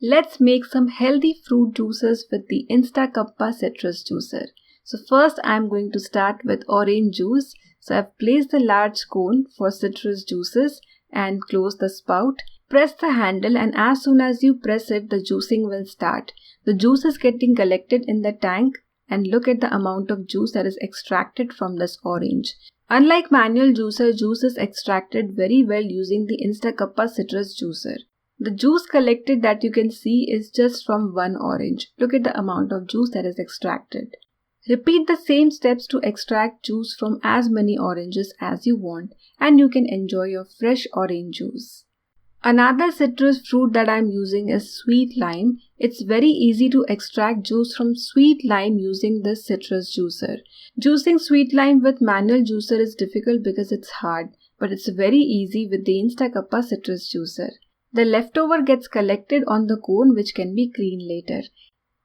Let's make some healthy fruit juices with the InstaCuppa citrus juicer. So first I'm going to start with orange juice. So I've placed the large cone for citrus juices and close the spout. Press the handle and as soon as you press it, the juicing will start. The juice is getting collected in the tank and look at the amount of juice that is extracted from this orange. Unlike manual juicer, juice is extracted very well using the InstaCuppa citrus juicer. The juice collected that you can see is just from one orange. Look at the amount of juice that is extracted. Repeat the same steps to extract juice from as many oranges as you want and you can enjoy your fresh orange juice. Another citrus fruit that I am using is sweet lime. It's very easy to extract juice from sweet lime using this citrus juicer. Juicing sweet lime with manual juicer is difficult because it's hard, but it's very easy with the InstaCuppa citrus juicer. The leftover gets collected on the cone which can be cleaned later.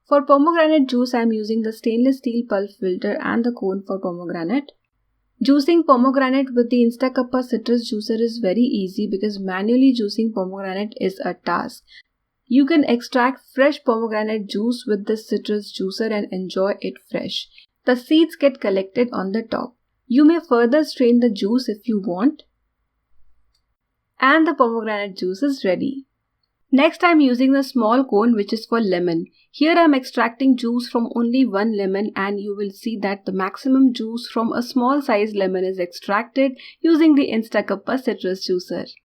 For pomegranate juice, I am using the stainless steel pulp filter and the cone for pomegranate. Juicing pomegranate with the InstaCuppa citrus juicer is very easy because manually juicing pomegranate is a task. You can extract fresh pomegranate juice with this citrus juicer and enjoy it fresh. The seeds get collected on the top. You may further strain the juice if you want. And the pomegranate juice is ready. Next I am using the small cone which is for lemon. Here I am extracting juice from only one lemon and you will see that the maximum juice from a small size lemon is extracted using the InstaCuppa citrus juicer.